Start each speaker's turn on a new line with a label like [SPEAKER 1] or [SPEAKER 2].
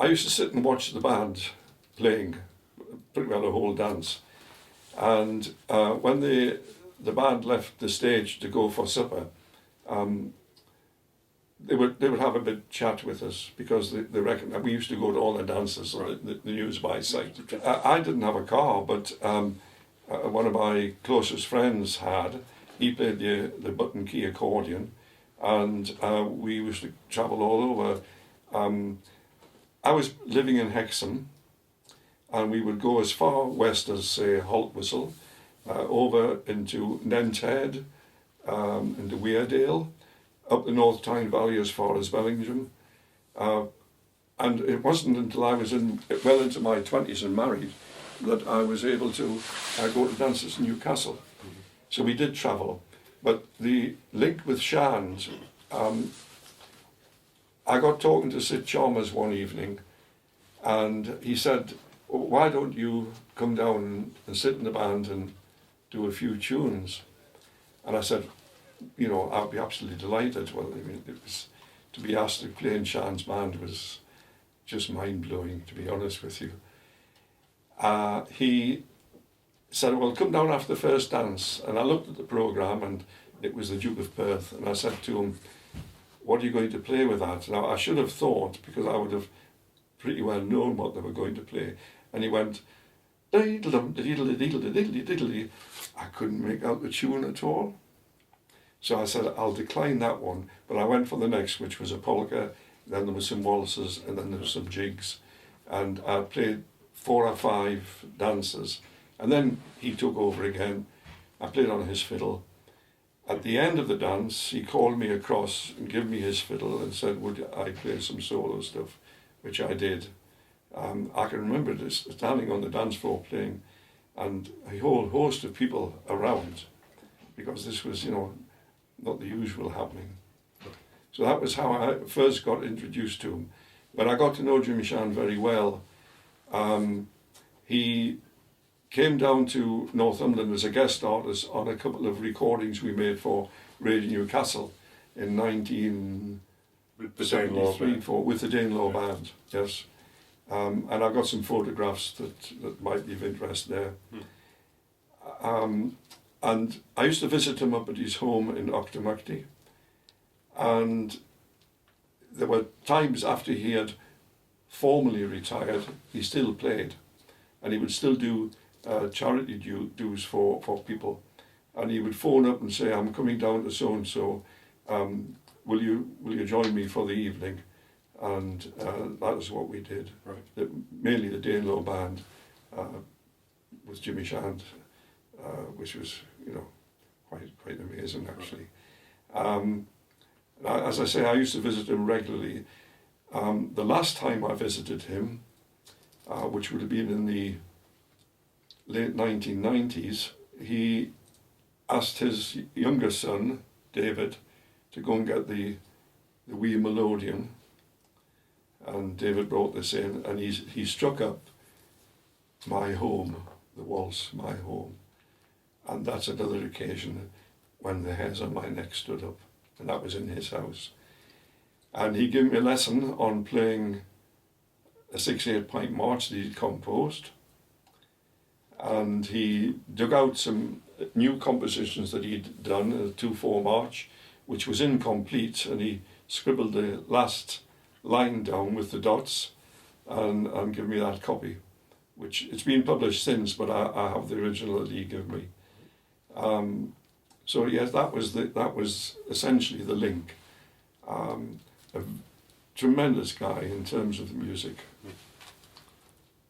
[SPEAKER 1] I used to sit and watch the band playing pretty well a whole dance. And when the band left the stage to go for supper, they would have a bit chat with us because they reckon that we used to go to all the dances, right. the news by sight. I didn't have a car, but one of my closest friends had. He played the button key accordion, and we used to travel all over. I was living in Hexham, and we would go as far west as, say, Haltwhistle, over into Nenthead, into Weardale, up the North Tyne Valley as far as Bellingham. And it wasn't until I was well into my 20s and married that I was able to go to dances in Newcastle. Mm-hmm. So we did travel. But the link with Shans, I got talking to Sid Chalmers one evening, and he said, why don't you come down and sit in the band and do a few tunes? And I said, you know, I'd be absolutely delighted. Well, I mean, it was, to be asked to play in Shan's band was just mind-blowing, to be honest with you. He said, well, come down after the first dance. And I looked at the programme, and it was the Duke of Perth. And I said to him, what are you going to play with that? Now, I should have thought, because I would have pretty well known what they were going to play. And he went, diddle-dum, diddle-diddle-diddle-diddle-diddle. I couldn't make out the tune at all. So I said, I'll decline that one. But I went for the next, which was a polka. Then there were some waltzes, and then there were some jigs. And I played 4 or 5 dances. And then he took over again. I played on his fiddle. At the end of the dance, he called me across and gave me his fiddle and said, would I play some solo stuff, which I did. I can remember this, standing on the dance floor playing, and a whole host of people around, because this was, you know, not the usual happening. So that was how I first got introduced to him. But I got to know Jimmy Shan very well. He came down to Northumberland as a guest artist on a couple of recordings we made for Radio Newcastle in 1973 with the Danelaw Band, yes. And I've got some photographs that might be of interest there. And I used to visit him up at his home in Auchtermuchty. And there were times after he had formally retired, he still played. And he would still do charity dues for people. And he would phone up and say, I'm coming down to so-and-so, will you join me for the evening? And that is what we did. Right. Mainly the Danelaw Band with Jimmy Shand, which was, you know, quite amazing actually. As I say, I used to visit him regularly. The last time I visited him, which would have been in the late 1990s, he asked his younger son, David, to go and get the wee melodeon. And David brought this in, and he struck up My Home, the waltz, My Home. And that's another occasion when the hairs on my neck stood up, and that was in his house. And he gave me a lesson on playing a 6/8 pint march that he'd composed. And he dug out some new compositions that he'd done, a 2/4 march, which was incomplete, and he scribbled the last line down with the dots and give me that copy, which it's been published since, but I have the original that he gave me. So yes, that was essentially the link. A tremendous guy in terms of the music.